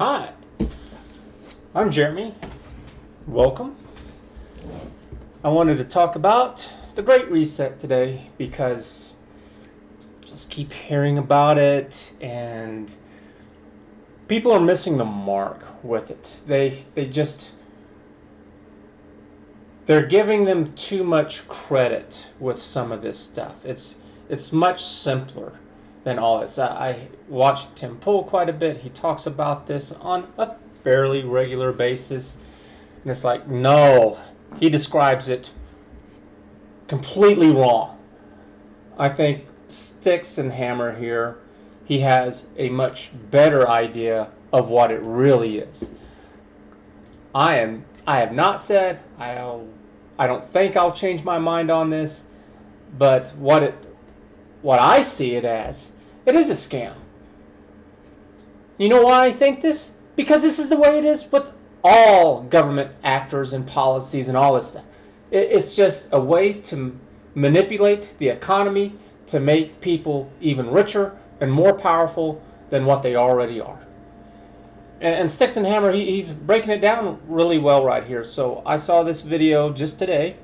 Hi, I'm Jeremy. Welcome. I wanted to talk about the Great Reset today because I just keep hearing about it and people are missing the mark with it. They're giving them too much credit with some of this stuff. It's much simpler than all this. I watched Tim Pool quite a bit. He talks about this on a fairly regular basis. And it's like, no, he describes it completely wrong. I think Styxhexenhammer here, he has a much better idea of what it really is. I have not said, I don't think I'll change my mind on this, but what I see it as, it is a scam. You know why I think this? Because this is the way it is with all government actors and policies and all this stuff. It's just a way to manipulate the economy to make people even richer and more powerful than what they already are. And Styxhexenhammer, he's breaking it down really well right here. So I saw this video just today.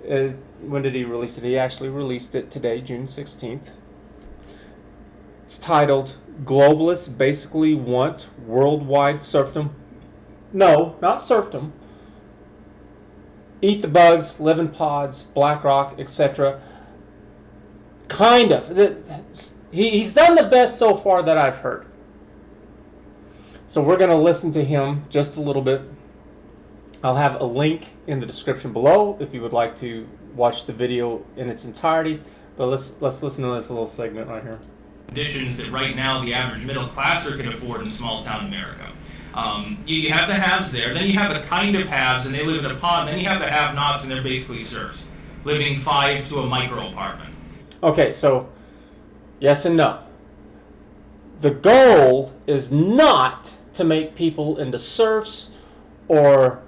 When did he release it? He actually released it today, June 16th. It's titled, Globalists Basically Want Worldwide Serfdom. No, not serfdom. Eat the bugs, live in pods, Blackrock, etc. Kind of. He's done the best so far that I've heard. So we're going to listen to him just a little bit. I'll have a link in the description below if you would like to watch the video in its entirety. But let's listen to this little segment right here. Conditions that right now the average middle classer can afford in small town America. You have the haves there, then you have the kind of haves and they live in a pod, then you have the have-nots and they're basically serfs, living 5 to a micro apartment. Okay, so yes and no. The goal is not to make people into serfs or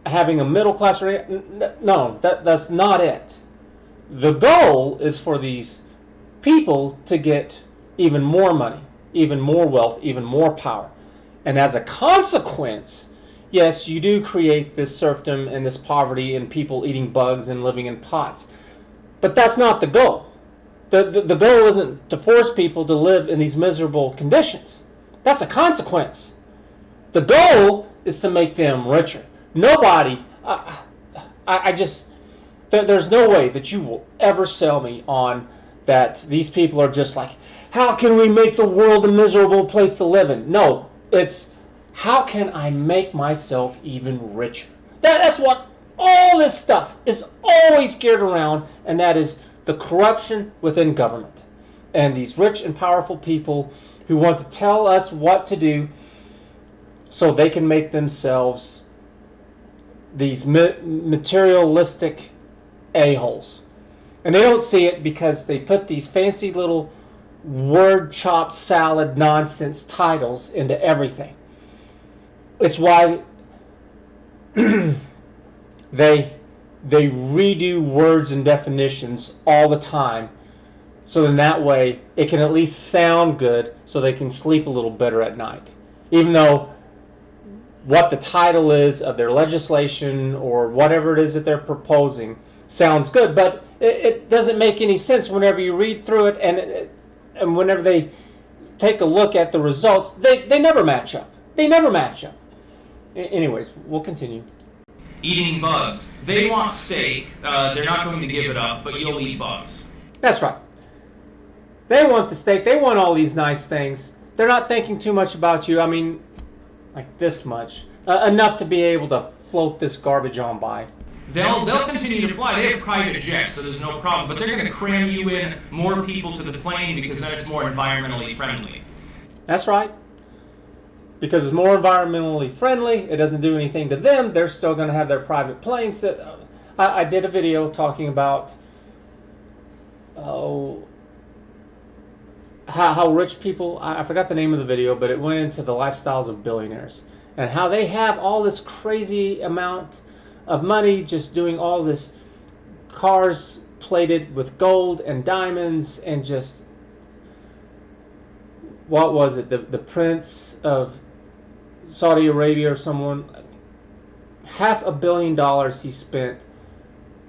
having a middle class. No, that's not it. The goal is for these people to get even more money, even more wealth, even more power. And as a consequence, yes, you do create this serfdom and this poverty and people eating bugs and living in pots. But that's not the goal. The goal isn't to force people to live in these miserable conditions. That's a consequence. The goal is to make them richer. Nobody, there's no way that you will ever sell me on that these people are just like, how can we make the world a miserable place to live in? No, it's how can I make myself even richer? That's what all this stuff is always geared around, and that is the corruption within government. And these rich and powerful people who want to tell us what to do so they can make themselves these materialistic a-holes. And they don't see it because they put these fancy little word chop salad nonsense titles into everything. It's why they redo words and definitions all the time, so then that way it can at least sound good so they can sleep a little better at night. Even though what the title is of their legislation or whatever it is that they're proposing sounds good, but it doesn't make any sense whenever you read through it and whenever they take a look at the results, they never match up. They never match up. Anyways, we'll continue. Eating bugs. They want steak. They're not going to give it up, but you'll eat bugs. That's right. They want the steak. They want all these nice things. They're not thinking too much about you. I mean, like this much. Enough to be able to float this garbage on by. They'll continue to fly. They have private jets, so there's no problem. But they're going to cram you in more people to the plane because then it's more environmentally friendly. That's right. Because it's more environmentally friendly, it doesn't do anything to them. They're still going to have their private planes. That I did a video talking about how rich people, I forgot the name of the video, but it went into the lifestyles of billionaires and how they have all this crazy amount of money just doing all this cars plated with gold and diamonds and just what was it? The prince of Saudi Arabia or someone, $500 million he spent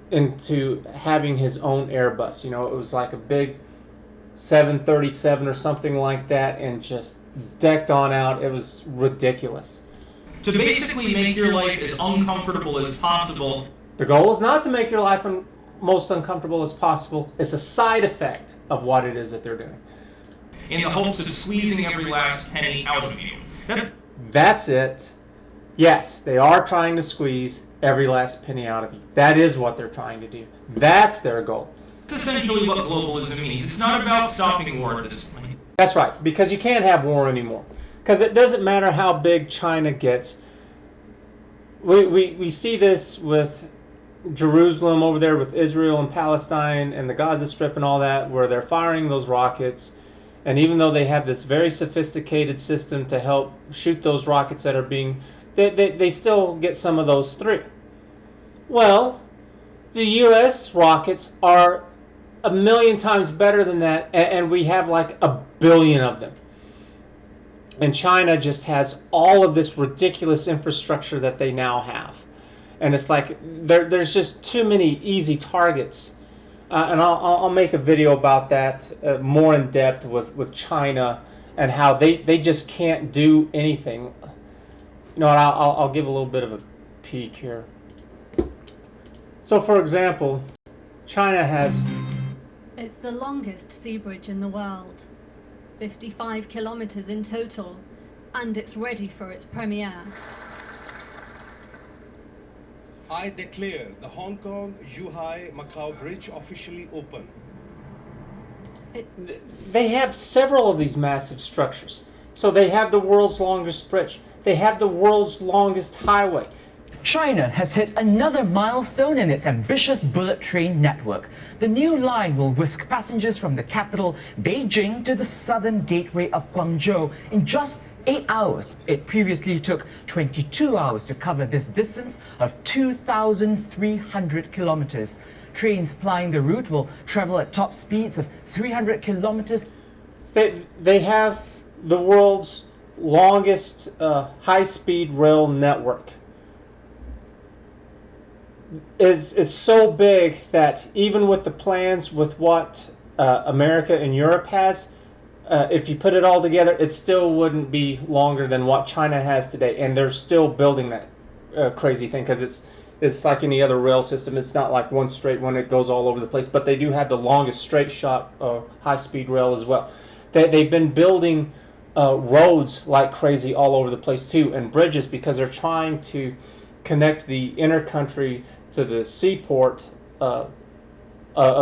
into having his own Airbus. You know, it was like a big 737 or something like that, and just decked on out. It was ridiculous. To basically make your life as uncomfortable as possible. The goal is not to make your life most uncomfortable as possible. It's a side effect of what it is that they're doing. In the hopes of squeezing every last penny out of you. That's it. Yes, they are trying to squeeze every last penny out of you. That is what they're trying to do. That's their goal. That's essentially what globalism means. It's not about stopping war at this point. That's right, because you can't have war anymore. Because it doesn't matter how big China gets. We see this with Jerusalem over there, with Israel and Palestine and the Gaza Strip and all that, where they're firing those rockets. And even though they have this very sophisticated system to help shoot those rockets that are being... They still get some of those through. Well, the U.S. rockets are 1 million times better than that, and we have like 1 billion of them. And China just has all of this ridiculous infrastructure that they now have. And it's like there's just too many easy targets. And I'll make a video about that more in depth with China and how they just can't do anything. You know what, I'll give a little bit of a peek here. So, for example, China has... It's the longest sea bridge in the world. 55 kilometers in total. And it's ready for its premiere. I declare the Hong Kong-Zhuhai-Macau Bridge officially open. They have several of these massive structures. So they have the world's longest bridge. They have the world's longest highway. China has hit another milestone in its ambitious bullet train network. The new line will whisk passengers from the capital, Beijing, to the southern gateway of Guangzhou in just 8 hours. It previously took 22 hours to cover this distance of 2,300 kilometers. Trains plying the route will travel at top speeds of 300 kilometers. They have the world's longest high-speed rail network. It's so big that even with the plans with what America and Europe has, if you put it all together, it still wouldn't be longer than what China has today. And they're still building that crazy thing because it's like any other rail system. It's not like one straight one. It goes all over the place. But they do have the longest straight shot high-speed rail as well. They've been building roads like crazy all over the place too, and bridges, because they're trying to connect the inner country to the seaport of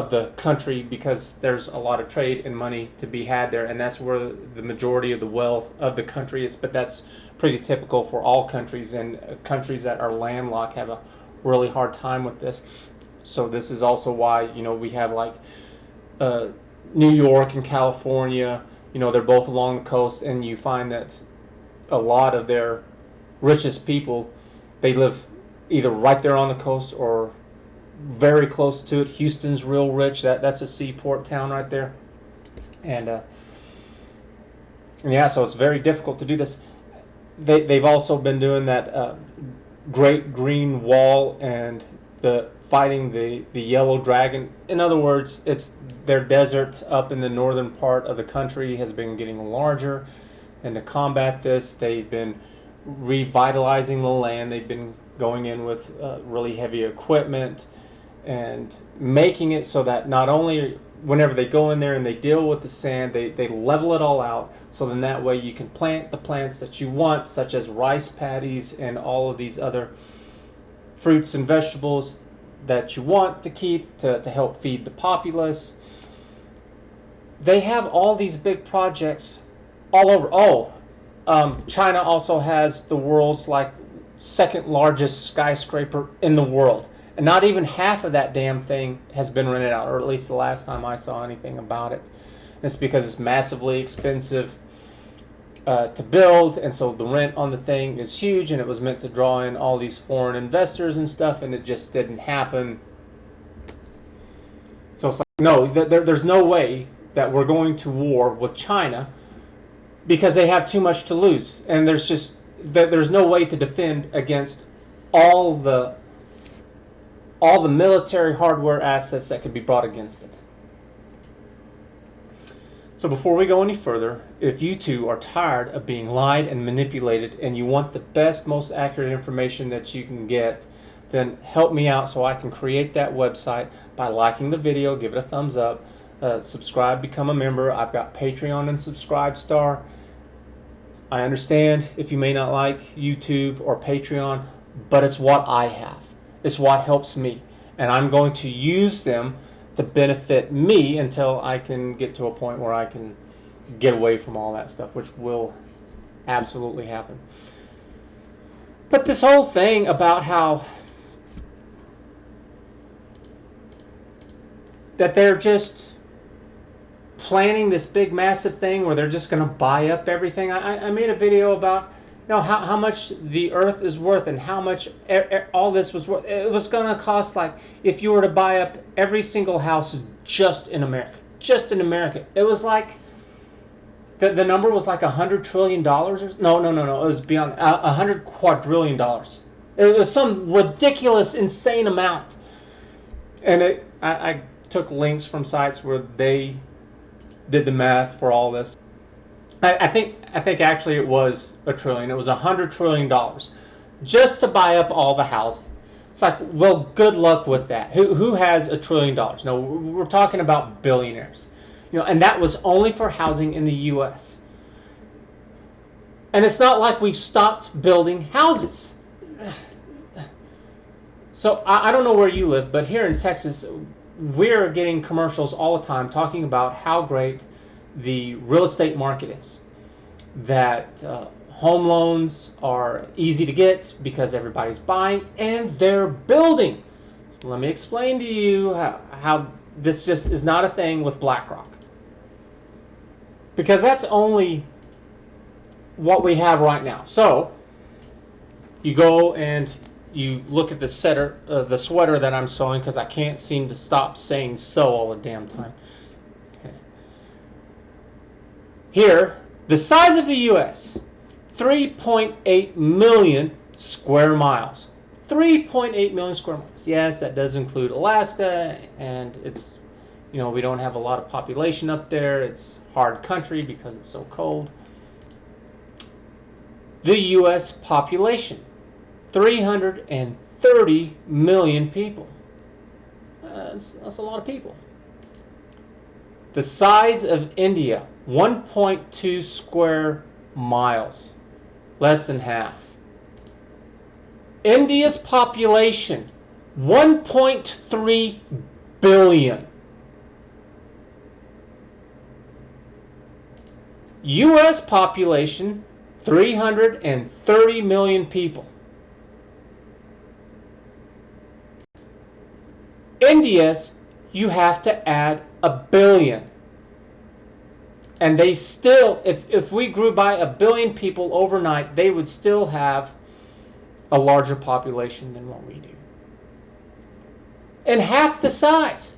the country, because there's a lot of trade and money to be had there, and that's where the majority of the wealth of the country is. But that's pretty typical for all countries, and countries that are landlocked have a really hard time with this. So this is also why, you know, we have like New York and California, you know, they're both along the coast, and you find that a lot of their richest people, they live either right there on the coast or very close to it. Houston's real rich. That's a seaport town right there. And yeah, so it's very difficult to do this. They've also been doing that Great Green Wall and fighting the Yellow Dragon. In other words, it's their desert up in the northern part of the country has been getting larger, and to combat this, they've been revitalizing the land. They've been going in with really heavy equipment and making it so that not only whenever they go in there and they deal with the sand, they level it all out, so then that way you can plant the plants that you want, such as rice paddies and all of these other fruits and vegetables that you want to keep to help feed the populace. They have all these big projects all over. China also has the world's second largest skyscraper in the world, and not even half of that damn thing has been rented out, or at least the last time I saw anything about it. And it's because it's massively expensive to build, and so the rent on the thing is huge, and it was meant to draw in all these foreign investors and stuff, and it just didn't happen. So it's like, no, there's no way that we're going to war with China because they have too much to lose, and there's no way to defend against all the military hardware assets that could be brought against it. So before we go any further, if you too are tired of being lied and manipulated and you want the best, most accurate information that you can get, then help me out so I can create that website by liking the video, give it a thumbs up, subscribe, become a member. I've got Patreon and Subscribestar. I understand if you may not like YouTube or Patreon, but it's what I have. It's what helps me. And I'm going to use them to benefit me until I can get to a point where I can get away from all that stuff, which will absolutely happen. But this whole thing about how that they're just planning this big massive thing where they're just going to buy up everything. I made a video about how much the earth is worth and how much all this was worth. It was going to cost, like, if you were to buy up every single house just in America. It was like, the number was like $100 trillion. No. It was beyond $100 quadrillion. It was some ridiculous, insane amount. And I took links from sites where they did the math for all this. I think actually it was $1 trillion. It was $100 trillion just to buy up all the housing. It's like, well, good luck with that. Who has $1 trillion? No, we're talking about billionaires. And that was only for housing in the U.S. And it's not like we've stopped building houses. So I don't know where you live, but here in Texas, we're getting commercials all the time talking about how great the real estate market is. That home loans are easy to get because everybody's buying and they're building. Let me explain to you how this just is not a thing with Blackrock. Because that's only what we have right now. So you go and you look at the sweater that I'm sewing, because I can't seem to stop saying sew all the damn time. Here, the size of the U.S., 3.8 million square miles. 3.8 million square miles. Yes, that does include Alaska, and it's, we don't have a lot of population up there. It's hard country because it's so cold. The U.S. population, 330 million people. That's a lot of people. The size of India, 1.2 square miles, less than half. India's population, 1.3 billion. U.S. population, 330 million people. India's, you have to add 1 billion. And they still, if we grew by 1 billion people overnight, they would still have a larger population than what we do. And half the size.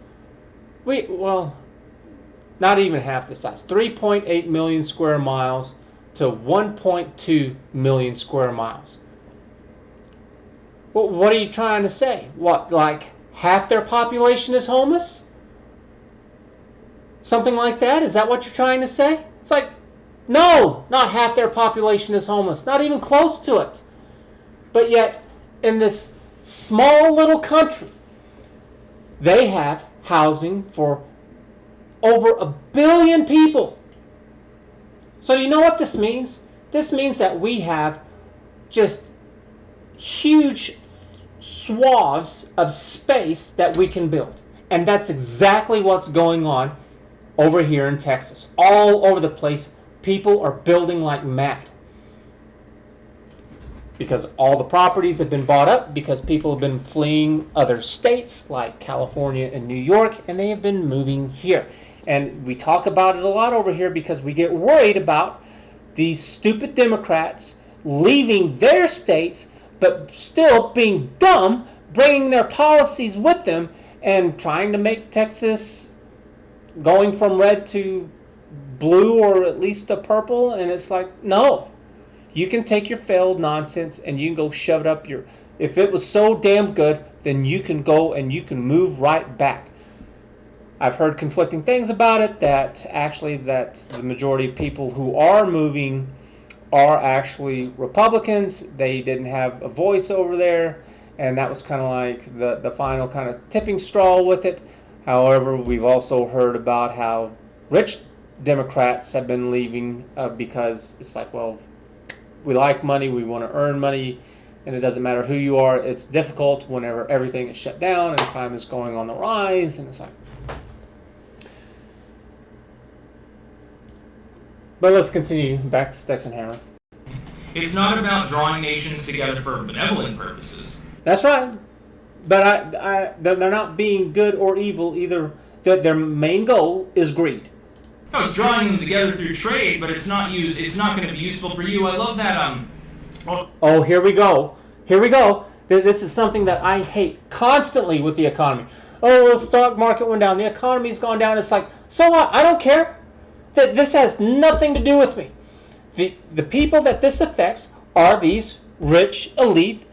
Not even half the size. 3.8 million square miles to 1.2 million square miles. Well, what are you trying to say? What, like half their population is homeless? Something like that? Is that what you're trying to say? It's like, no, not half their population is homeless. Not even close to it. But yet, in this small little country, they have housing for over 1 billion people. So you know what this means? This means that we have just huge swaths of space that we can build. And that's exactly what's going on over here in Texas. All over the place, people are building like mad. Because all the properties have been bought up, because people have been fleeing other states like California and New York, and they have been moving here. And we talk about it a lot over here because we get worried about these stupid Democrats leaving their states, but still being dumb, bringing their policies with them, and trying to make Texas going from red to blue or at least a purple, and it's like, no. You can take your failed nonsense and you can go shove it up your... If it was so damn good, then you can go and you can move right back. I've heard conflicting things about it, that the majority of people who are moving are actually Republicans. They didn't have a voice over there, and that was kind of like the final kind of tipping straw with it. However, we've also heard about how rich Democrats have been leaving because it's like, well, we like money, we want to earn money, and it doesn't matter who you are. It's difficult whenever everything is shut down and crime is going on the rise, and it's like... But let's continue back to Styxhexenhammer. It's not about drawing nations together for benevolent purposes. That's right. But they're not being good or evil either. Their main goal is greed. No, it's drawing them together through trade, but it's not going to be useful for you. I love that. Oh, here we go. This is something that I hate constantly with the economy. Oh, well, the stock market went down. The economy's gone down. It's like, so what? I don't care. This has nothing to do with me. The people that this affects are these rich, elite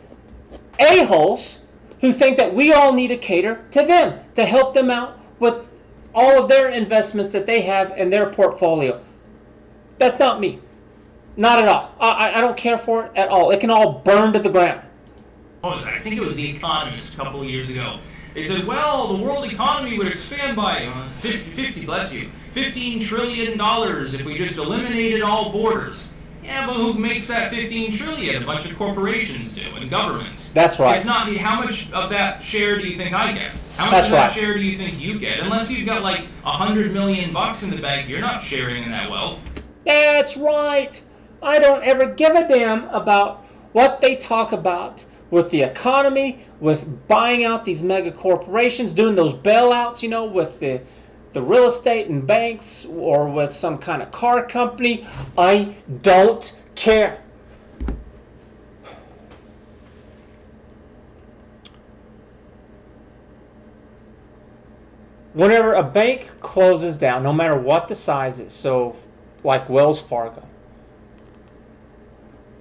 a-holes who think that we all need to cater to them, to help them out with all of their investments that they have in their portfolio. That's not me. Not at all. I don't care for it at all. It can all burn to the ground. I think it was The Economist a couple of years ago. They said, well, the world economy would expand by $15 trillion if we just eliminated all borders. Yeah, but who makes that $15 trillion? A bunch of corporations do, and governments. That's right. It's not, how much of that share do you think I get? How much of that share do you think you get? Unless you've got like $100 million in the bank, you're not sharing in that wealth. That's right. I don't ever give a damn about what they talk about with the economy, with buying out these mega corporations, doing those bailouts, with the real estate and banks, or with some kind of car company. I don't care. Whenever a bank closes down, no matter what the size is, so like Wells Fargo,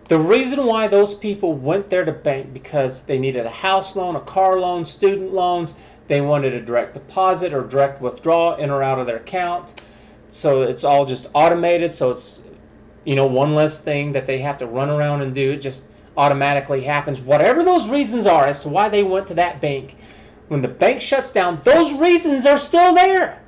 the reason why those people went there to bank because they needed a house loan, a car loan, student loans. They wanted a direct deposit or direct withdrawal in or out of their account. So it's all just automated. So it's, one less thing that they have to run around and do. It just automatically happens. Whatever those reasons are as to why they went to that bank, when the bank shuts down, those reasons are still there.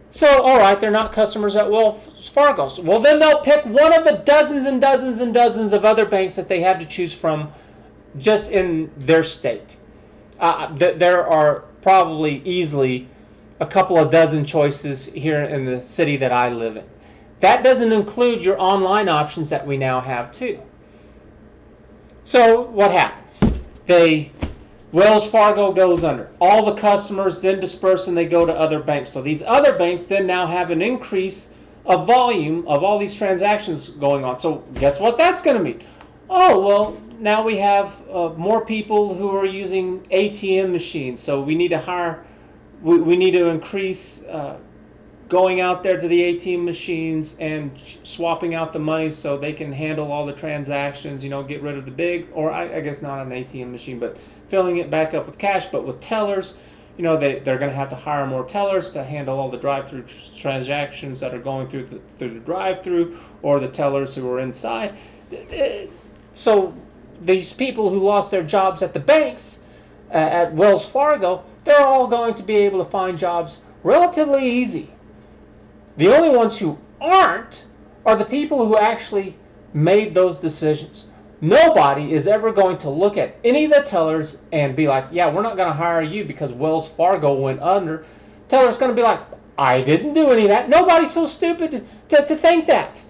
So, all right, they're not customers at Wells Fargo. Well, then they'll pick one of the dozens and dozens and dozens of other banks that they have to choose from just in their state. There are probably easily a couple of dozen choices here in the city that I live in. That doesn't include your online options that we now have too. So what happens? Wells Fargo goes under. All the customers then disperse and they go to other banks. So these other banks then now have an increase of volume of all these transactions going on. So guess what that's going to mean? Oh, well, now we have more people who are using ATM machines. So we need to hire, we need to increase going out there to the ATM machines and swapping out the money so they can handle all the transactions, get rid of the big, or I guess not an ATM machine, but filling it back up with cash, but with tellers. They're going to have to hire more tellers to handle all the drive-through transactions that are going through the drive-through, or the tellers who are inside. So these people who lost their jobs at the banks, at Wells Fargo, they're all going to be able to find jobs relatively easy. The only ones who aren't are the people who actually made those decisions. Nobody is ever going to look at any of the tellers and be like, yeah, we're not going to hire you because Wells Fargo went under. Teller's going to be like, I didn't do any of that. Nobody's so stupid to think that.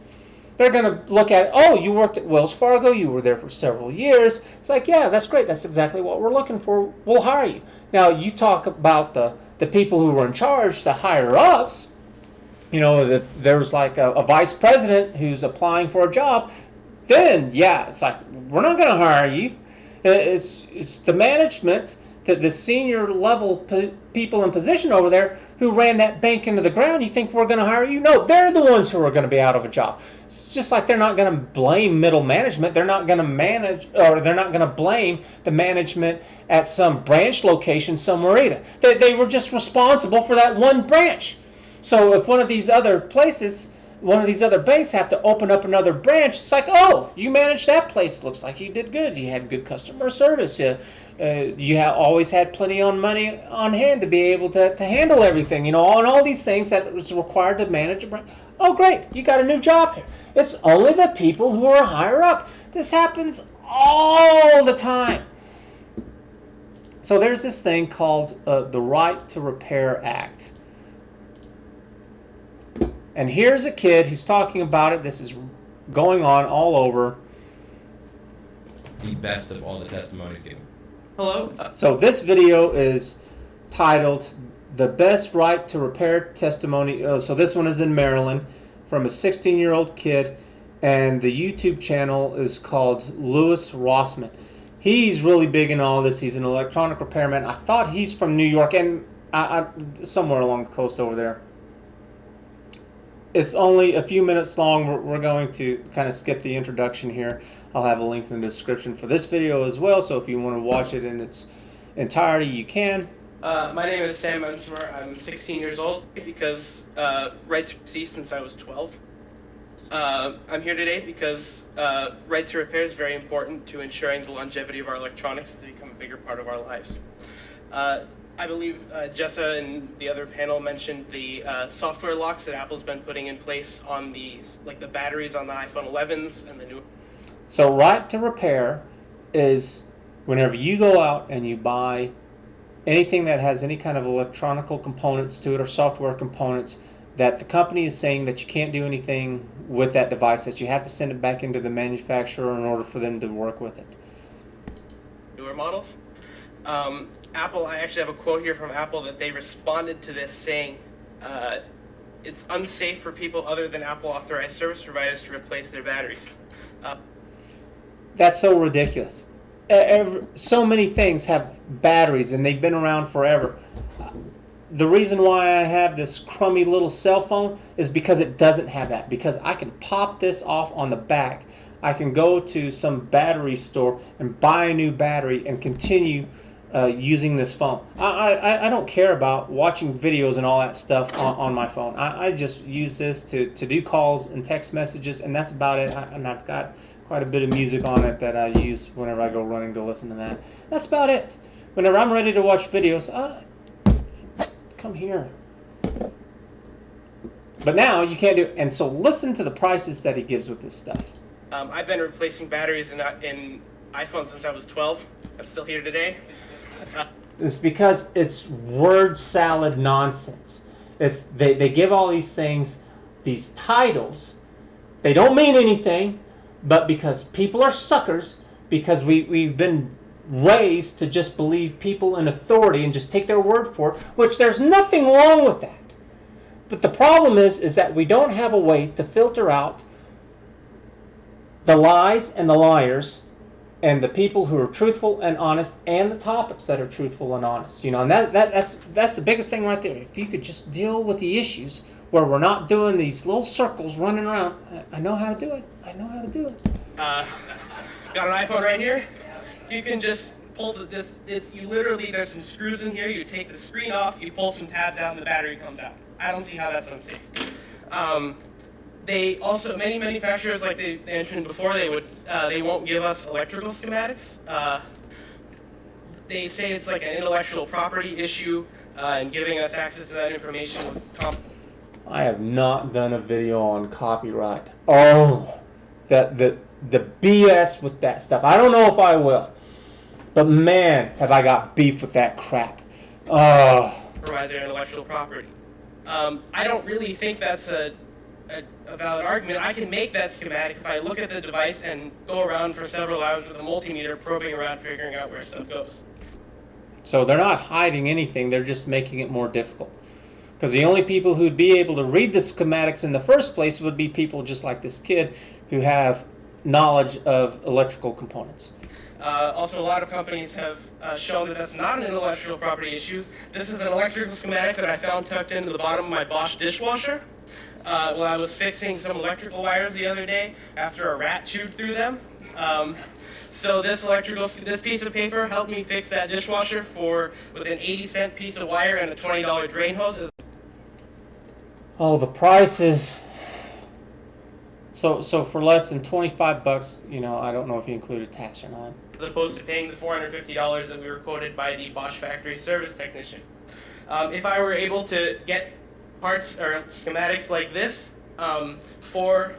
They're going to look at, oh, you worked at Wells Fargo, you were there for several years. It's like, yeah, that's great. That's exactly what we're looking for. We'll hire you. Now, you talk about the people who were in charge, the higher-ups. There was like a vice president who's applying for a job. Then, yeah, it's like, we're not going to hire you. It's the management the senior level people in position over there who ran that bank into the ground, you think we're going to hire you? No, they're the ones who are going to be out of a job. It's just like they're not going to blame middle management. They're not going to manage, or they're not going to blame the management at some branch location somewhere either. They were just responsible for that one branch. So if one of these other places, one of these other banks have to open up another branch, it's like, oh, you managed that place. Looks like you did good. You had good customer service. You always had plenty on money on hand to be able to handle everything. And all these things that was required to manage a branch. Oh, great. You got a new job here. It's only the people who are higher up. This happens all the time. So there's this thing called the Right to Repair Act. And here's a kid who's talking about it. This is going on all over. The best of all the testimonies given. Hello? So this video is titled The Best Right to Repair Testimony. So this one is in Maryland from a 16-year-old kid. And the YouTube channel is called Rossmann. He's really big in all this. He's an electronic repairman. I thought he's from New York and somewhere along the coast over there. It's only a few minutes long. We're going to kind of skip the introduction here. I'll have a link in the description for this video as well, so if you want to watch it in its entirety, you can. My name is Sam Munsimer. I'm 16 years old because right to see since I was 12. I'm here today because right to repair is very important to ensuring the longevity of our electronics to become a bigger part of our lives. I believe Jessa and the other panel mentioned the software locks that Apple's been putting in place on the batteries on the iPhone 11s and the new. So right to repair is whenever you go out and you buy anything that has any kind of electronical components to it or software components that the company is saying that you can't do anything with that device, that you have to send it back into the manufacturer in order for them to work with it. Newer models. Apple, I actually have a quote here from Apple that they responded to this saying, it's unsafe for people other than Apple authorized service providers to replace their batteries. That's so ridiculous. So many things have batteries and they've been around forever. The reason why I have this crummy little cell phone is because it doesn't have that. Because I can pop this off on the back. I can go to some battery store and buy a new battery and continue using this phone. I don't care about watching videos and all that stuff on my phone. I just use this to do calls and text messages, and that's about it. And I've got quite a bit of music on it that I use whenever I go running to listen to that. That's about it. Whenever I'm ready to watch videos, come here. But now you can't do it. And so listen to the prices that he gives with this stuff. I've been replacing batteries in iPhone since I was 12. I'm still here today. It's because it's word salad nonsense. They give all these things, these titles. They don't mean anything, but because people are suckers, because we've been raised to just believe people in authority and just take their word for it, which there's nothing wrong with that. But the problem is that we don't have a way to filter out the lies and the liars and the people who are truthful and honest and the topics that are truthful and honest. And that's the biggest thing right there. If you could just deal with the issues where we're not doing these little circles running around. I know how to do it. Got an iPhone right here. You can just pull there's some screws in here. You take the screen off, you pull some tabs out, and the battery comes out. I don't see how that's unsafe. They also, many manufacturers, like they mentioned before, they won't give us electrical schematics. They say it's like an intellectual property issue, and giving us access to that information would I have not done a video on copyright. Oh, the BS with that stuff. I don't know if I will. But man, have I got beef with that crap. compromise their intellectual property. I don't really think that's a valid argument. I can make that schematic if I look at the device and go around for several hours with a multimeter probing around figuring out where stuff goes. So they're not hiding anything, they're just making it more difficult. Because the only people who'd be able to read the schematics in the first place would be people just like this kid who have knowledge of electrical components. Also, a lot of companies have shown that that's not an intellectual property issue. This is an electrical schematic that I found tucked into the bottom of my Bosch dishwasher while I was fixing some electrical wires the other day after a rat chewed through them. So this piece of paper helped me fix that dishwasher with an 80-cent piece of wire and a $20 drain hose. Oh, the prices. So for less than $25, you know, I don't know if you included tax or not. As opposed to paying the $450 that we were quoted by the Bosch factory service technician. If I were able to get parts or schematics like this for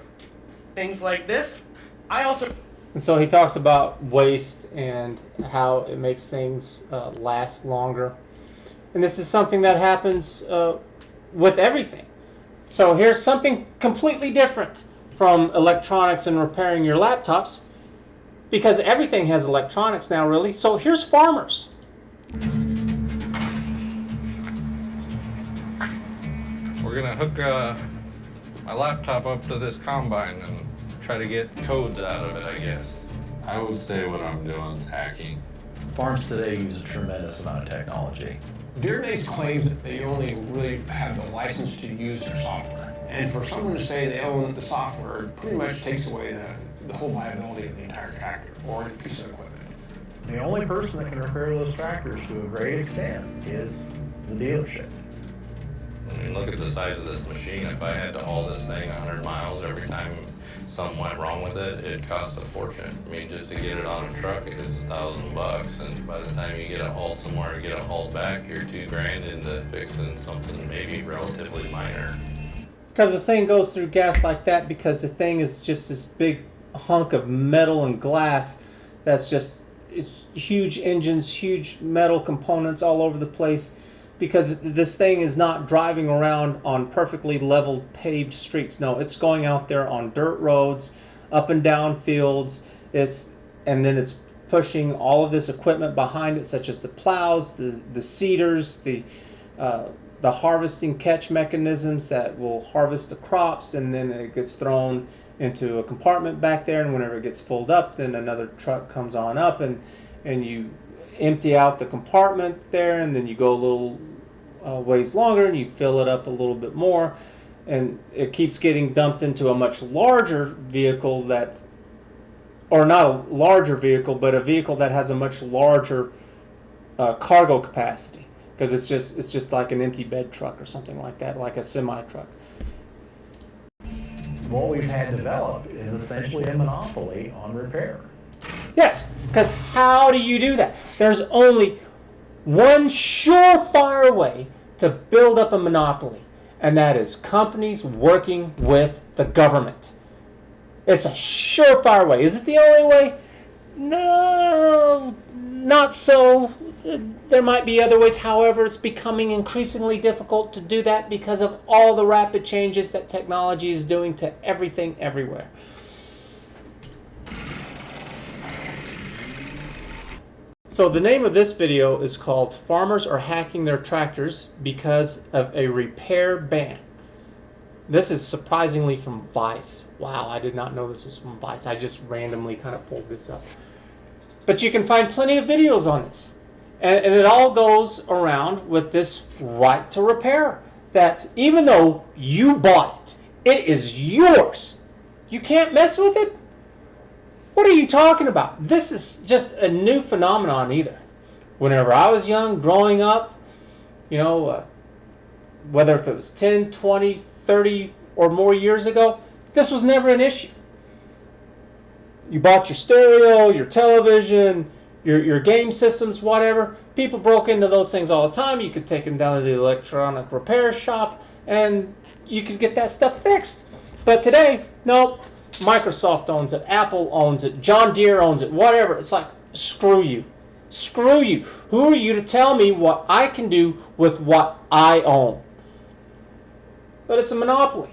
things like this, I also... And so he talks about waste and how it makes things last longer. And this is something that happens with everything. So here's something completely different from electronics and repairing your laptops, because everything has electronics now, really. So here's farmers. We're gonna hook my laptop up to this combine and try to get codes out of it, I guess. I would say what I'm doing is hacking. Farms today use a tremendous amount of technology. DeerBase claims that they only really have the license to use their software. And for someone to say they own the software pretty much takes away the whole liability of the entire tractor or piece of equipment. The only person that can repair those tractors to a great extent is the dealership. I mean, look at the size of this machine. If I had to haul this thing 100 miles every time something went wrong with it, it'd cost a fortune. I mean, just to get it on a truck is $1,000, and by the time you get it hauled somewhere and get it hauled back, you're $2,000 into fixing something maybe relatively minor. Because the thing goes through gas like that, because the thing is just this big hunk of metal and glass that's just, it's huge engines, huge metal components all over the place, because this thing is not driving around on perfectly leveled paved streets. No, it's going out there on dirt roads, up and down fields, and then it's pushing all of this equipment behind it, such as the plows, the seeders, the harvesting catch mechanisms that will harvest the crops, and then it gets thrown into a compartment back there, and whenever it gets filled up, then another truck comes on up, and you empty out the compartment there, and then you go a little ways longer and you fill it up a little bit more, and it keeps getting dumped into a much larger vehicle that, or not a larger vehicle, but a vehicle that has a much larger cargo capacity, because it's just like an empty bed truck or something like that, like a semi truck. What we've had developed is essentially a monopoly on repair. Yes, because how do you do that? There's only one surefire way to build up a monopoly, and that is companies working with the government. It's a surefire way. Is it the only way? No, not so. There might be other ways. However, it's becoming increasingly difficult to do that because of all the rapid changes that technology is doing to everything everywhere. So the name of this video is called Farmers Are Hacking Their Tractors Because of a Repair Ban. This is surprisingly from Vice. Wow, I did not know this was from Vice. I just randomly kind of pulled this up. But you can find plenty of videos on this. And it all goes around with this right to repair. That even though you bought it, it is yours. You can't mess with it. What are you talking about? This is just a new phenomenon either. Whenever I was young, growing up, you know, whether if it was 10, 20, 30 or more years ago, this was never an issue. You bought your stereo, your television, your game systems, whatever. People broke into those things all the time. You could take them down to the electronic repair shop and you could get that stuff fixed. But today, nope. Microsoft owns it, Apple owns it, John Deere owns it, whatever. It's like, screw you. Screw you. Who are you to tell me what I can do with what I own? But it's a monopoly.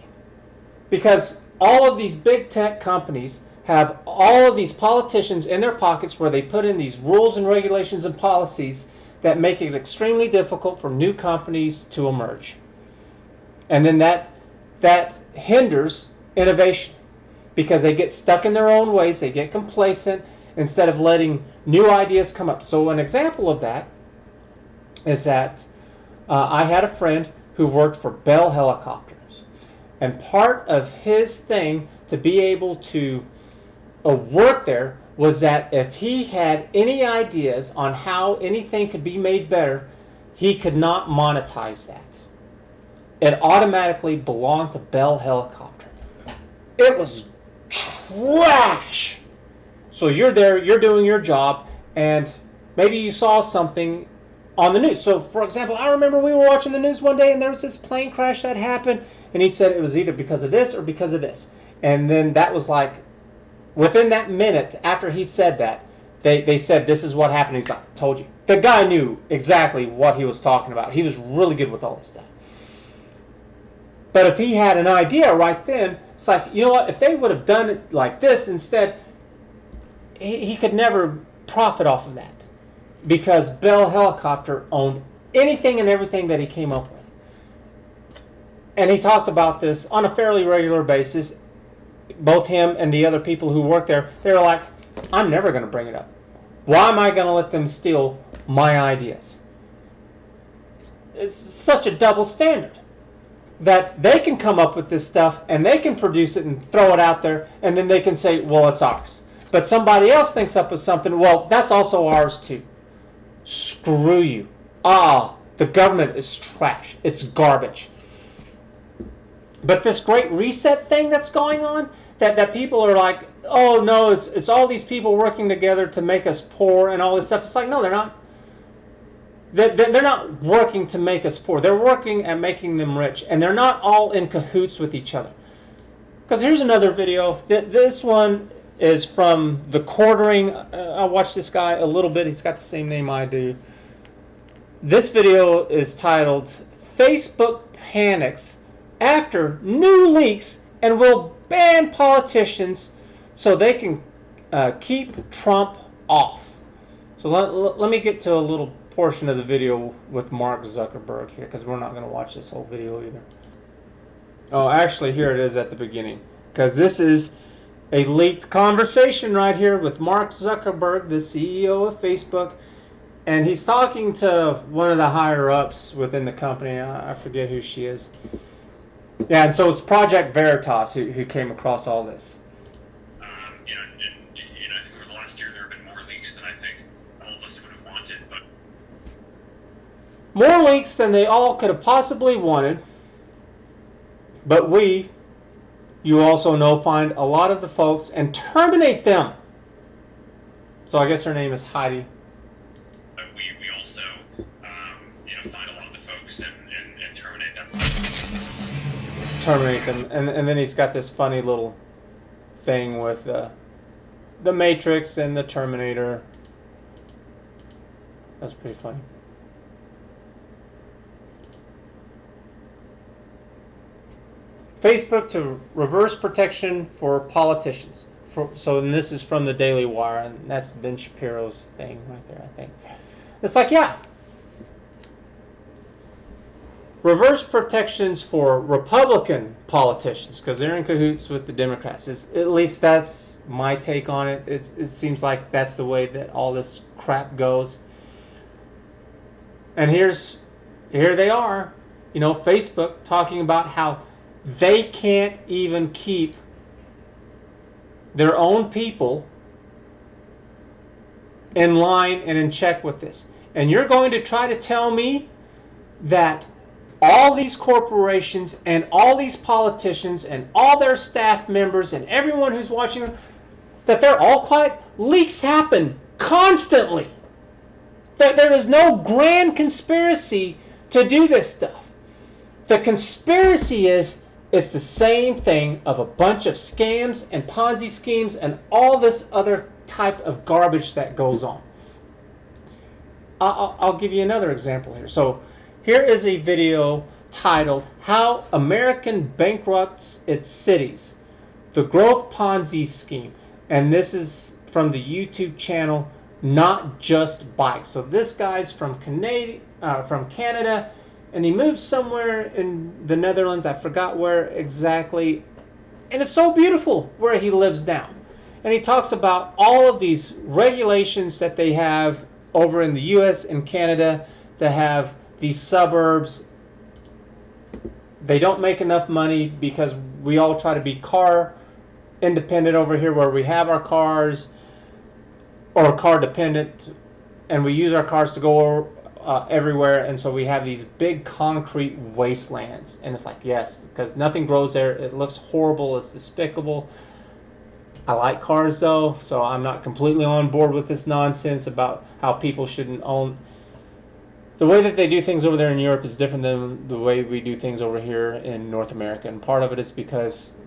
Because all of these big tech companies have all of these politicians in their pockets where they put in these rules and regulations and policies that make it extremely difficult for new companies to emerge. And then that hinders innovation, because they get stuck in their own ways, they get complacent, instead of letting new ideas come up. So an example of that is that I had a friend who worked for Bell Helicopters. And part of his thing to be able to work there was that if he had any ideas on how anything could be made better, he could not monetize that. It automatically belonged to Bell Helicopter. It was trash. So you're there, you're doing your job, and maybe you saw something on the news. So, for example, I remember we were watching the news one day, and there was this plane crash that happened, and he said it was either because of this or because of this. And then that was like, within that minute after he said that, they said, this is what happened. He's like, told you. The guy knew exactly what he was talking about. He was really good with all this stuff. But if he had an idea right then, it's like, you know what, if they would have done it like this instead, he could never profit off of that. Because Bell Helicopter owned anything and everything that he came up with. And he talked about this on a fairly regular basis. Both him and the other people who worked there, they were like, I'm never going to bring it up. Why am I going to let them steal my ideas? It's such a double standard that they can come up with this stuff and they can produce it and throw it out there, and then they can say, well, it's ours. But somebody else thinks up with something, well, that's also ours too. Screw you. The government is trash. It's garbage. But this great reset thing that's going on, that people are like, oh no, it's all these people working together to make us poor and all this stuff. It's like, no, they're not. They're not working to make us poor. They're working at making them rich. And they're not all in cahoots with each other. Because here's another video. This one is from TheQuartering. I watched this guy a little bit. He's got the same name I do. This video is titled, Facebook Panics After New Leaks and Will Ban Politicians So They Can Keep Trump Off. So let me get to a little portion of the video with Mark Zuckerberg here, because we're not going to watch this whole video either. Oh, actually, here it is at the beginning, because this is a leaked conversation right here with Mark Zuckerberg, the CEO of Facebook, and he's talking to one of the higher-ups within the company. I forget who she is. Yeah, and so it's Project Veritas who came across all this. I think over the last year there have been more leaks than I think all of us would have wanted, but more leaks than they all could have possibly wanted, but you also know, find a lot of the folks and terminate them. So I guess her name is Heidi. We also, find a lot of the folks and terminate them. Terminate them, and then he's got this funny little thing with the Matrix and the Terminator. That's pretty funny. Facebook to reverse protection for politicians. And this is from the Daily Wire, and that's Ben Shapiro's thing right there, I think. It's like, yeah. Reverse protections for Republican politicians, because they're in cahoots with the Democrats. At least that's my take on it. It seems like that's the way that all this crap goes. And here they are, Facebook talking about how they can't even keep their own people in line and in check with this. And you're going to try to tell me that all these corporations and all these politicians and all their staff members and everyone who's watching them, that they're all quiet? Leaks happen constantly. That there is no grand conspiracy to do this stuff. The conspiracy is, it's the same thing of a bunch of scams and Ponzi schemes and all this other type of garbage that goes on. I'll give you another example here. So here is a video titled, How American Bankrupts Its Cities, the Growth Ponzi Scheme. And this is from the YouTube channel, Not Just Bikes. So this guy's from Canada, and he moved somewhere in the Netherlands. I forgot where exactly. And it's so beautiful where he lives now. And he talks about all of these regulations that they have over in the US and Canada to have these suburbs. They don't make enough money because we all try to be car independent over here where we have our cars, or car dependent, and we use our cars to go everywhere, and so we have these big concrete wastelands. And it's like, yes, because nothing grows there. It looks horrible. It's despicable. I like cars though, so I'm not completely on board with this nonsense about how people shouldn't own. The way that they do things over there in Europe is different than the way we do things over here in North America, and part of it is because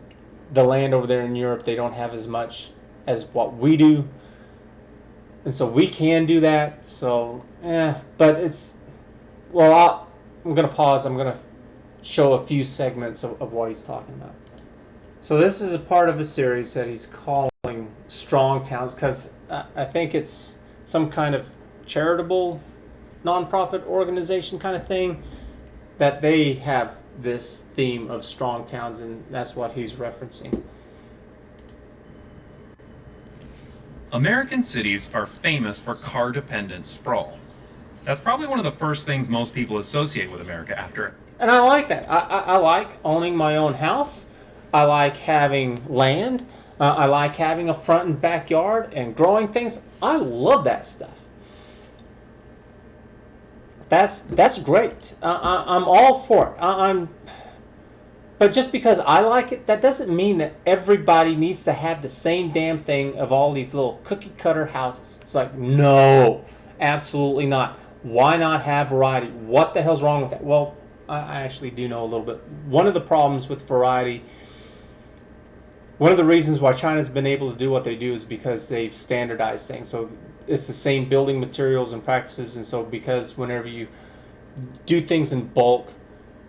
the land over there in Europe, they don't have as much as what we do, and so we can do that. So but it's, well, I'm gonna pause. I'm gonna show a few segments of what he's talking about. So this is a part of a series that he's calling Strong Towns, because I think it's some kind of charitable nonprofit organization kind of thing that they have this theme of strong towns, and that's what he's referencing. American cities are famous for car-dependent sprawl. That's probably one of the first things most people associate with America after. And I like that. I like owning my own house. I like having land. I like having a front and backyard and growing things. I love that stuff. That's great. I'm all for it. But just because I like it, that doesn't mean that everybody needs to have the same damn thing of all these little cookie cutter houses. It's like, no, absolutely not. Why not have variety? What the hell's wrong with that? Well, I actually do know a little bit. One of the problems with variety, one of the reasons why China's been able to do what they do is because they've standardized things. So it's the same building materials and practices, and so because whenever you do things in bulk,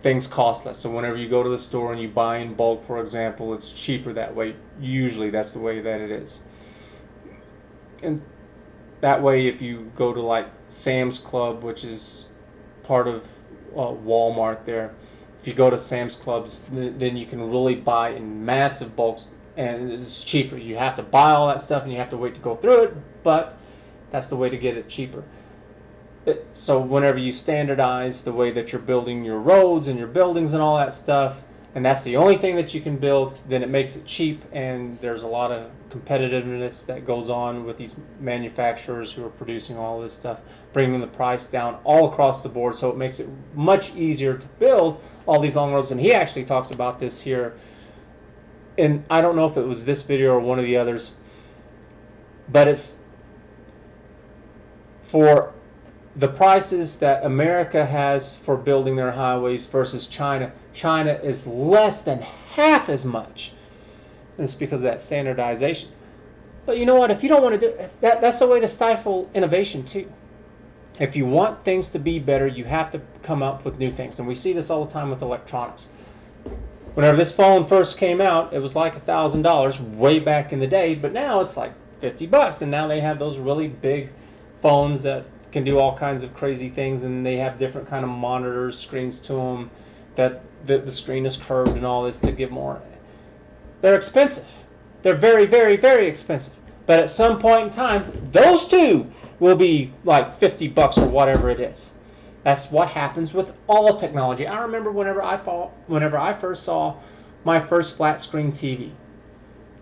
things cost less. So whenever you go to the store and you buy in bulk, for example, it's cheaper that way. Usually that's the way that it is. And that way, if you go to like Sam's Club, which is part of Walmart there, if you go to Sam's Clubs, then you can really buy in massive bulks, and it's cheaper. You have to buy all that stuff and you have to wait to go through it, but that's the way to get it cheaper. So whenever you standardize the way that you're building your roads and your buildings and all that stuff, and that's the only thing that you can build, then it makes it cheap, and there's a lot of competitiveness that goes on with these manufacturers who are producing all this stuff, bringing the price down all across the board, so it makes it much easier to build all these long roads. And he actually talks about this here, and I don't know if it was this video or one of the others, but it's for the prices that America has for building their highways versus China. China is less than half as much. And it's because of that standardization. But you know what? If you don't want to do it, that's a way to stifle innovation too. If you want things to be better, you have to come up with new things. And we see this all the time with electronics. Whenever this phone first came out, it was like $1,000 way back in the day, but now it's like $50. And now they have those really big phones that can do all kinds of crazy things, and they have different kind of monitors, screens to them, that the screen is curved and all this to give more. They're expensive. They're very, very, very expensive. But at some point in time, those two will be like $50 or whatever it is. That's what happens with all technology. I remember whenever I first saw my first flat screen TV.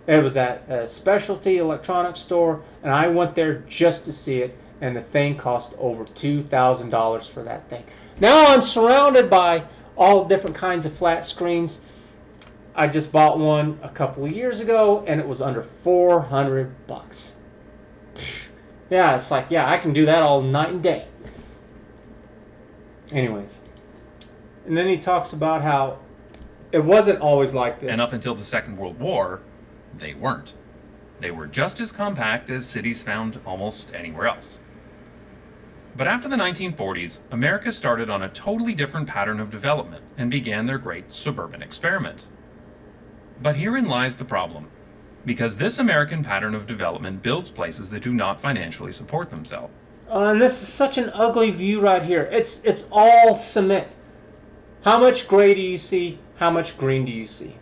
It was at a specialty electronics store, and I went there just to see it. And the thing cost over $2,000 for that thing. Now I'm surrounded by all different kinds of flat screens. I just bought one a couple of years ago, and it was under $400. Yeah, it's like, yeah, I can do that all night and day. Anyways. And then he talks about how it wasn't always like this. And up until the Second World War, they weren't. They were just as compact as cities found almost anywhere else. But after the 1940s, America started on a totally different pattern of development and began their great suburban experiment. But herein lies the problem, because this American pattern of development builds places that do not financially support themselves. And this is such an ugly view right here. It's all cement. How much gray do you see? How much green do you see?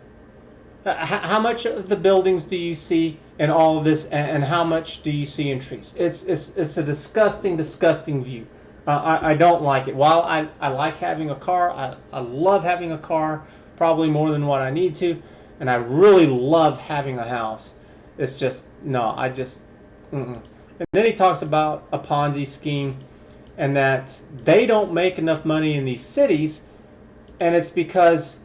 How much of the buildings do you see in all of this, and how much do you see in trees? It's a disgusting, disgusting view. I don't like it. While I like having a car, I love having a car, probably more than what I need to, and I really love having a house. It's just, no, I just, mm-mm. And then he talks about a Ponzi scheme and that they don't make enough money in these cities, and it's because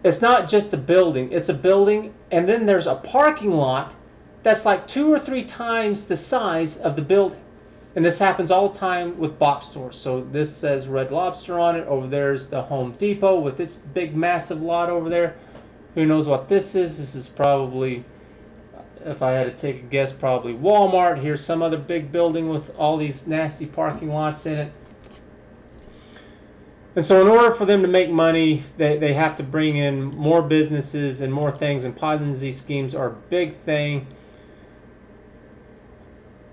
it's not just a building. It's a building, and then there's a parking lot that's like 2 or 3 times the size of the building. And this happens all the time with box stores. So this says Red Lobster on it. Over there's the Home Depot with its big, massive lot over there. Who knows what this is? This is probably, if I had to take a guess, probably Walmart. Here's some other big building with all these nasty parking lots in it. And so in order for them to make money, they have to bring in more businesses and more things. And Ponzi schemes are a big thing.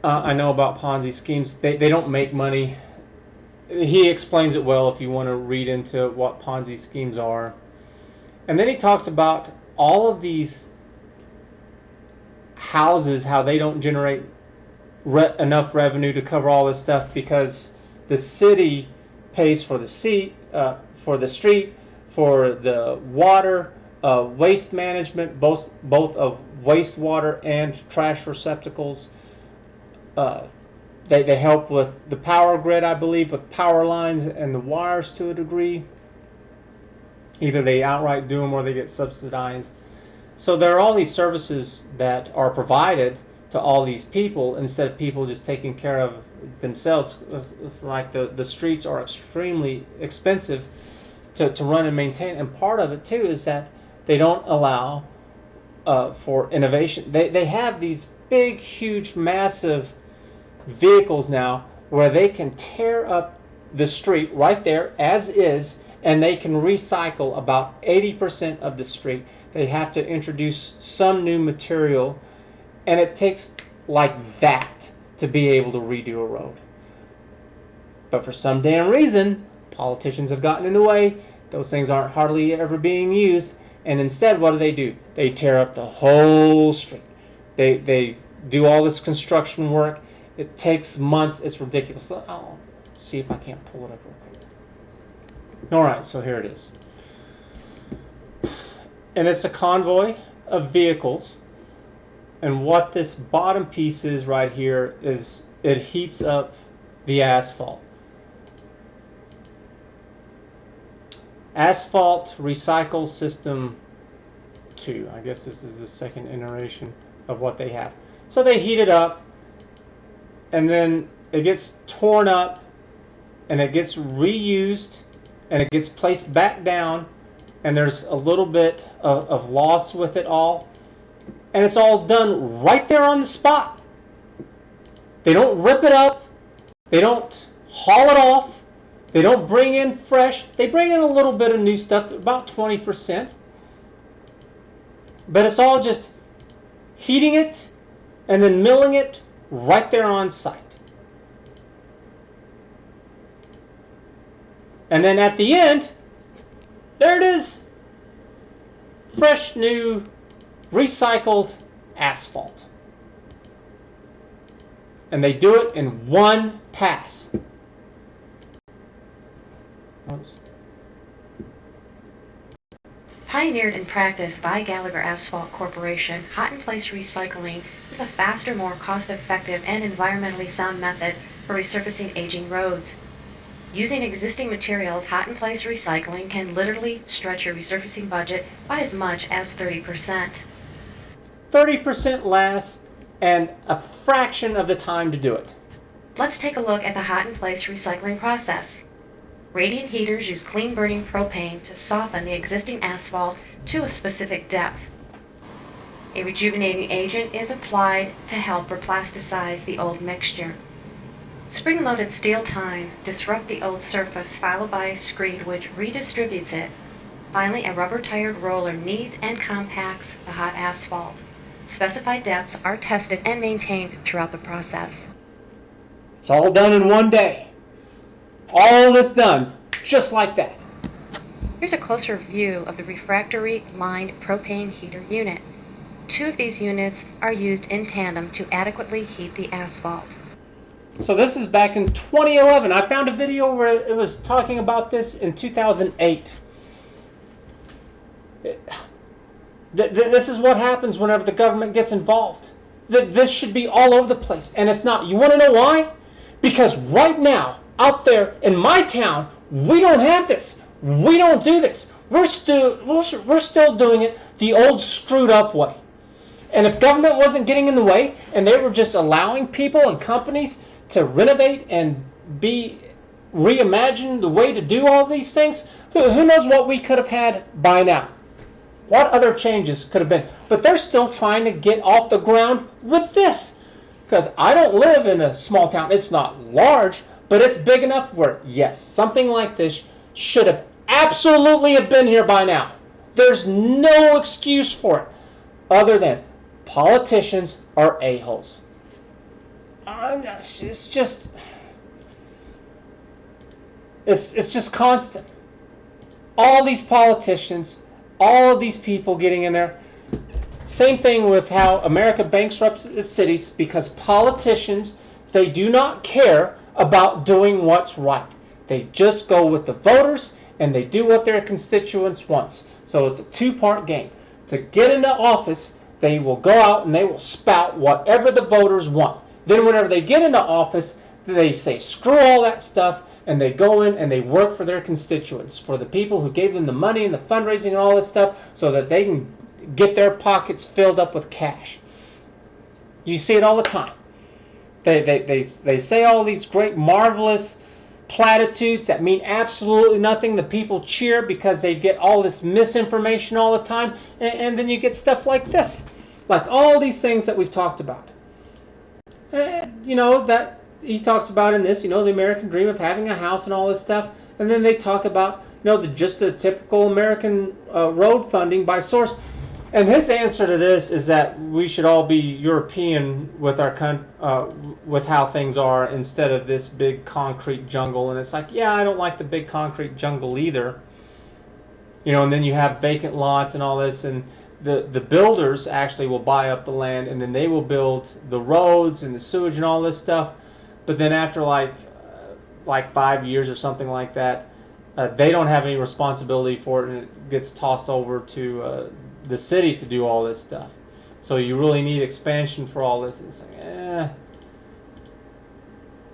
I know about Ponzi schemes. They don't make money. He explains it well if you want to read into what Ponzi schemes are. And then he talks about all of these houses, how they don't generate enough revenue to cover all this stuff because the city pays for the street, for the water, waste management, both of wastewater and trash receptacles. They help with the power grid, I believe, with power lines and the wires to a degree. Either they outright do them or they get subsidized. So there are all these services that are provided to all these people instead of people just taking care of themselves. It's like the streets are extremely expensive to run and maintain. And part of it, too, is that they don't allow for innovation. They have these big, huge, massive vehicles now where they can tear up the street right there as is, and they can recycle about 80% of the street. They have to introduce some new material, and it takes like that to be able to redo a road. But for some damn reason, politicians have gotten in the way. Those things aren't hardly ever being used, and instead what do? They tear up the whole street. They do all this construction work. It takes months. It's ridiculous. I'll see if I can't pull it up real quick. All right, so here it is. And it's a convoy of vehicles. And what this bottom piece is right here is it heats up the asphalt. Asphalt Recycle System 2. I guess this is the second iteration of what they have. So they heat it up, and then it gets torn up, and it gets reused, and it gets placed back down, and there's a little bit of loss with it all. And it's all done right there on the spot. They don't rip it up. They don't haul it off. They don't bring in fresh. They bring in a little bit of new stuff, about 20%. But it's all just heating it and then milling it right there on site. And then at the end, there it is. Fresh, new, recycled asphalt. And they do it in one pass. Pioneered in practice by Gallagher Asphalt Corporation, hot-in-place recycling is a faster, more cost-effective, and environmentally sound method for resurfacing aging roads. Using existing materials, hot-in-place recycling can literally stretch your resurfacing budget by as much as 30%. 30% less and a fraction of the time to do it. Let's take a look at the hot-in-place recycling process. Radiant heaters use clean-burning propane to soften the existing asphalt to a specific depth. A rejuvenating agent is applied to help replasticize the old mixture. Spring-loaded steel tines disrupt the old surface, followed by a screed which redistributes it. Finally, a rubber-tired roller kneads and compacts the hot asphalt. Specified depths are tested and maintained throughout the process. It's all done in one day. All this done just like that. Here's a closer view of the refractory lined propane heater unit. 2 of these units are used in tandem to adequately heat the asphalt. So this is back in 2011. I found a video where it was talking about this in 2008. This is what happens whenever the government gets involved. This should be all over the place, and it's not. You want to know why? Because right now, out there in my town, we don't have this. We don't do this. We're still doing it the old screwed up way. And if government wasn't getting in the way, and they were just allowing people and companies to renovate and reimagine the way to do all these things, who knows what we could have had by now. What other changes could have been? But they're still trying to get off the ground with this. Because I don't live in a small town. It's not large, but it's big enough where, yes, something like this should have absolutely have been here by now. There's no excuse for it other than politicians are a-holes. It's just constant. All these politicians, all of these people getting in there. Same thing with how America bankrupts its cities, because politicians, they do not care about doing what's right. They just go with the voters and they do what their constituents want. So it's a two-part game. To get into office, they will go out and they will spout whatever the voters want. Then whenever they get into office, they say screw all that stuff, and they go in and they work for their constituents, for the people who gave them the money and the fundraising and all this stuff, so that they can get their pockets filled up with cash. You see it all the time. They say all these great, marvelous platitudes that mean absolutely nothing. The people cheer because they get all this misinformation all the time, and then you get stuff like this, like all these things that we've talked about. That he talks about in this, the American dream of having a house and all this stuff, and then they talk about, just the typical American road funding by source. And his answer to this is that we should all be European with with how things are, instead of this big concrete jungle. And it's like, yeah, I don't like the big concrete jungle either. And then you have vacant lots and all this, and the builders actually will buy up the land, and then they will build the roads and the sewage and all this stuff. But then after like 5 years or something like that, they don't have any responsibility for it, and it gets tossed over to the city to do all this stuff. So you really need expansion for all this. And it's like,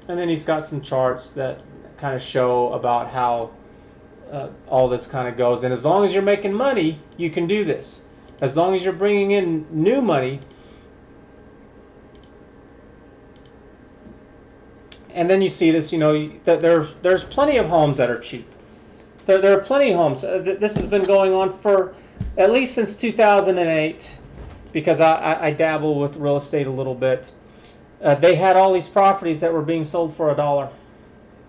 And then he's got some charts that kind of show about how all this kind of goes. And as long as you're making money, you can do this. As long as you're bringing in new money. And then you see this, that there's plenty of homes that are cheap. There are plenty of homes. This has been going on for at least since 2008, because I dabble with real estate a little bit. They had all these properties that were being sold for $1.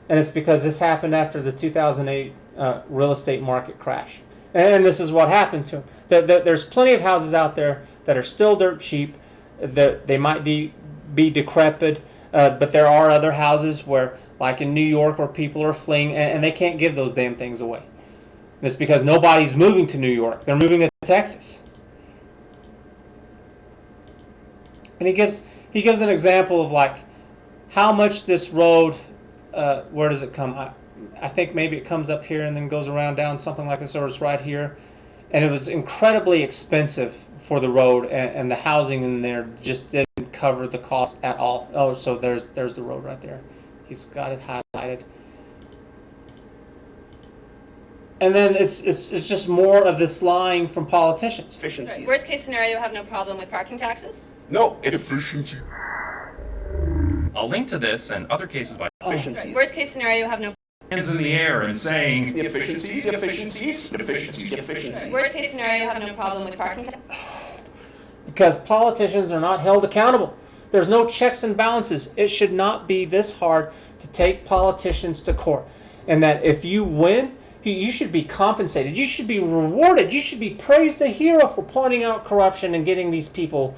And it's because this happened after the 2008 real estate market crash. And this is what happened to them. There's plenty of houses out there that are still dirt cheap, that they might be decrepit, but there are other houses where, like in New York, where people are fleeing, and they can't give those damn things away. And it's because nobody's moving to New York. They're moving to Texas. And he gives an example of like how much this road, where does it come? I think maybe it comes up here and then goes around down something like this, or it's right here. And it was incredibly expensive for the road, and the housing in there just didn't cover the cost at all. Oh, so there's the road right there. He's got it highlighted. And then it's just more of this lying from politicians. Efficiency. Worst case scenario, have no problem with parking taxes? No, efficiency. I'll link to this and other cases by Efficiency. Worst case scenario, have no hands in the air and saying the efficiencies. Worst case scenario, have no problem with parking taxes. Because politicians are not held accountable. There's no checks and balances. It should not be this hard to take politicians to court. And that if you win, you should be compensated. You should be rewarded. You should be praised a hero for pointing out corruption and getting these people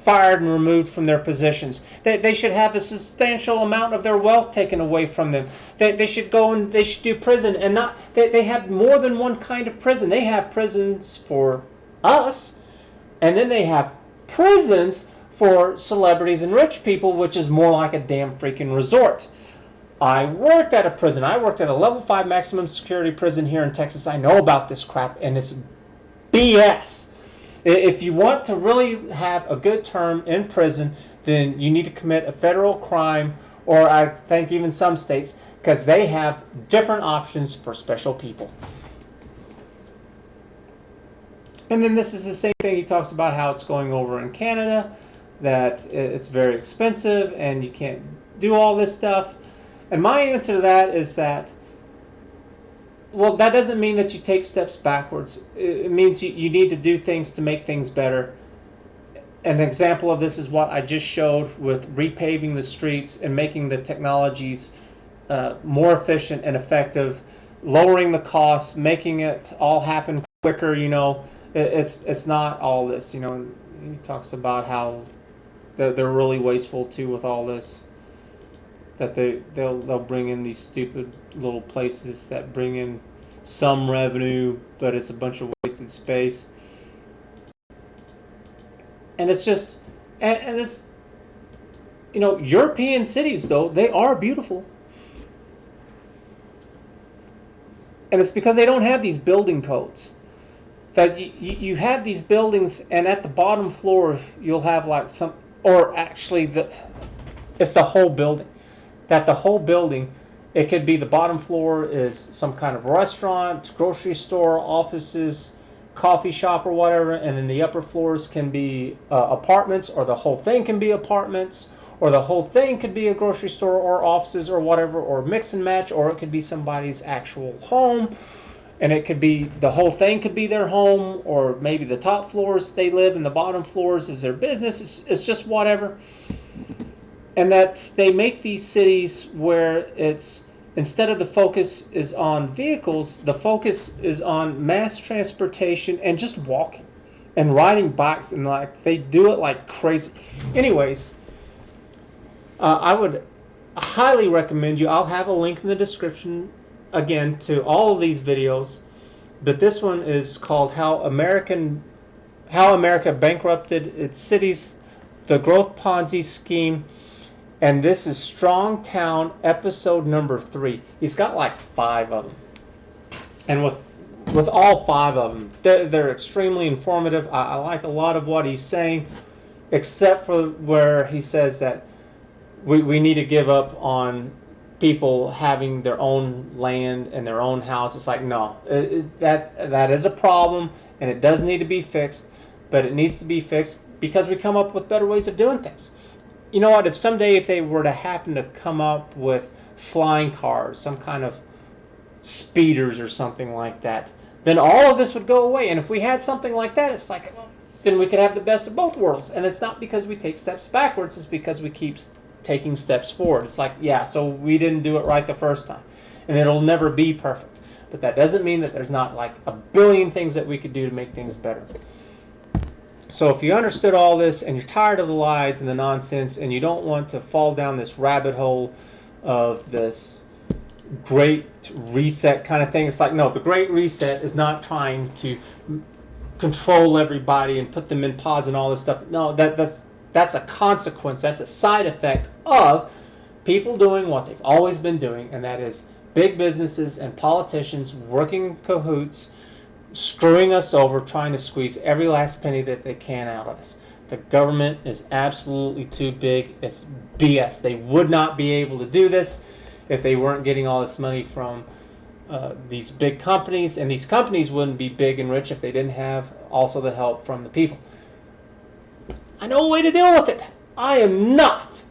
fired and removed from their positions. They should have a substantial amount of their wealth taken away from them. They should go and they should do prison, and not they have more than one kind of prison. They have prisons for us, and then they have prisons for celebrities and rich people, which is more like a damn freaking resort. I worked at a prison. I worked at a level 5 maximum security prison here in Texas. I know about this crap, and it's BS. If you want to really have a good term in prison, then you need to commit a federal crime, or I think even some states, because they have different options for special people. And then this is the same thing. He talks about how it's going over in Canada, that it's very expensive and you can't do all this stuff. And my answer to that is that, well, that doesn't mean that you take steps backwards. It means you need to do things to make things better. An example of this is what I just showed with repaving the streets and making the technologies more efficient and effective, lowering the costs, making it all happen quicker. You know, it's not all this. You know, he talks about how they're really wasteful too with all this. That they'll bring in these stupid little places that bring in some revenue, but it's a bunch of wasted space. And it's just, and it's, you know, European cities though, they are beautiful. And it's because they don't have these building codes. That you have these buildings, and at the bottom floor you'll have like some, or actually it's the whole building. That the whole building, it could be the bottom floor is some kind of restaurant, grocery store, offices, coffee shop, or whatever, and then the upper floors can be apartments, or the whole thing can be apartments, or the whole thing could be a grocery store or offices or whatever, or mix and match, or it could be somebody's actual home, and it could be the whole thing could be their home, or maybe the top floors they live and the bottom floors is their business. It's just whatever. And that they make these cities where it's, instead of the focus is on vehicles, the focus is on mass transportation and just walking and riding bikes, and like they do it like crazy. Anyways, I would highly recommend you. I'll have a link in the description again to all of these videos, but this one is called How America Bankrupted Its Cities, the Growth Ponzi Scheme. And this is Strong Town, episode number 3. He's got like 5 of them. And with all 5 of them, they're extremely informative. I like a lot of what he's saying, except for where he says that we need to give up on people having their own land and their own house. It's like, no, that is a problem, and it does need to be fixed, but it needs to be fixed because we come up with better ways of doing things. You know what, if someday if they were to happen to come up with flying cars, some kind of speeders or something like that, then all of this would go away. And if we had something like that, it's like, well, then we could have the best of both worlds. And it's not because we take steps backwards, it's because we keep taking steps forward. It's like, yeah, so we didn't do it right the first time. And it'll never be perfect. But that doesn't mean that there's not like a billion things that we could do to make things better. So if you understood all this and you're tired of the lies and the nonsense and you don't want to fall down this rabbit hole of this great reset kind of thing, it's like, no, the great reset is not trying to control everybody and put them in pods and all this stuff. No, that's a consequence. That's a side effect of people doing what they've always been doing, and that is big businesses and politicians working in cahoots, screwing us over, trying to squeeze every last penny that they can out of us. The government is absolutely too big. It's BS. They would not be able to do this if they weren't getting all this money from these big companies, and these companies wouldn't be big and rich if they didn't have also the help from the people. I know a way to deal with it. I am not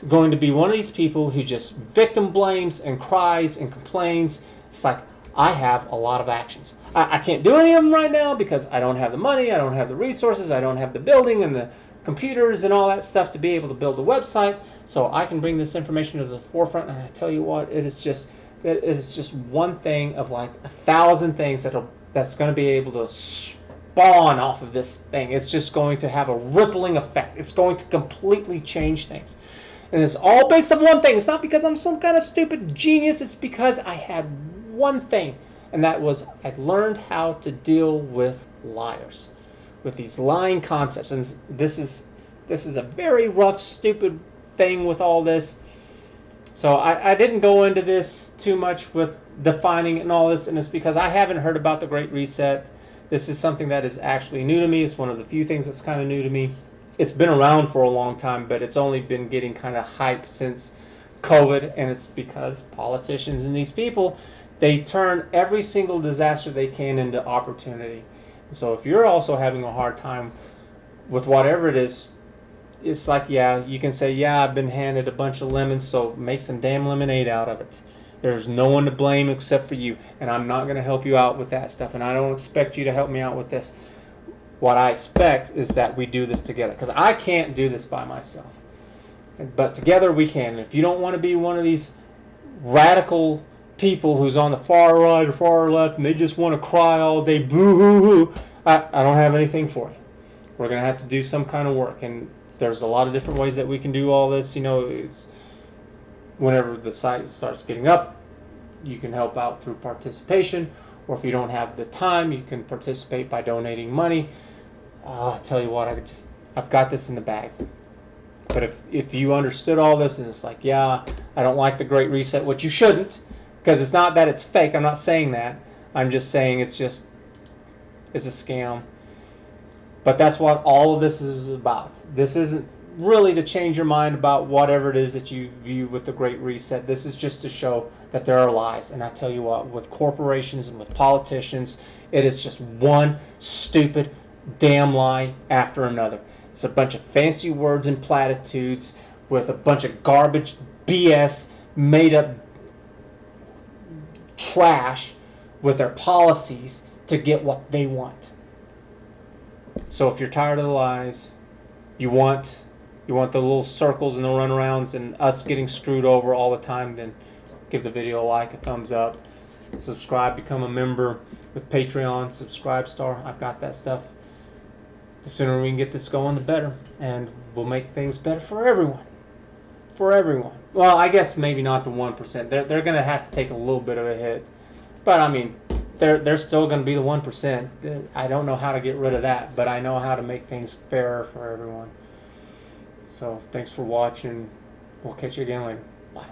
going to be one of these people who just victim blames and cries and complains. It's like, I have a lot of actions. I can't do any of them right now because I don't have the money, I don't have the resources, I don't have the building and the computers and all that stuff to be able to build a website, so I can bring this information to the forefront. And I tell you what, it is just one thing of like 1,000 things that's going to be able to spawn off of this thing. It's just going to have a rippling effect. It's going to completely change things. And it's all based on one thing. It's not because I'm some kind of stupid genius. It's because I had one thing. And that was I learned how to deal with liars. With these lying concepts. And this is a very rough, stupid thing with all this. So I didn't go into this too much with defining it and all this. And it's because I haven't heard about the Great Reset. This is something that is actually new to me. It's one of the few things that's kind of new to me. It's been around for a long time, but it's only been getting kind of hype since COVID, and it's because politicians and these people, they turn every single disaster they can into opportunity. So if you're also having a hard time with whatever it is, it's like, yeah, you can say, yeah, I've been handed a bunch of lemons, so make some damn lemonade out of it. There's no one to blame except for you, and I'm not going to help you out with that stuff, and I don't expect you to help me out with this. What I expect is that we do this together, because I can't do this by myself. But together we can. And if you don't want to be one of these radical people who's on the far right or far left and they just want to cry all day, boo-hoo-hoo, I don't have anything for you. We're going to have to do some kind of work. And there's a lot of different ways that we can do all this. You know, it's whenever the site starts getting up, you can help out through participation. Or if you don't have the time, you can participate by donating money. I'll tell you what, I've got this in the bag. But if you understood all this and it's like, yeah, I don't like the Great Reset, which you shouldn't, because it's not that it's fake. I'm not saying that. I'm just saying it's a scam. But that's what all of this is about. This isn't really to change your mind about whatever it is that you view with the Great Reset. This is just to show that there are lies. And I tell you what, with corporations and with politicians, it is just one stupid damn lie after another. It's a bunch of fancy words and platitudes with a bunch of garbage, BS, made up trash with their policies to get what they want. So if you're tired of the lies, you want the little circles and the runarounds and us getting screwed over all the time, then give the video a like, a thumbs up, subscribe, become a member with Patreon, Subscribe Star. I've got that stuff. The sooner we can get this going, the better. And we'll make things better for everyone. For everyone. Well, I guess maybe not the 1%. They're going to have to take a little bit of a hit. But, I mean, they're still going to be the 1%. I don't know how to get rid of that, but I know how to make things fairer for everyone. So, thanks for watching. We'll catch you again later. Bye.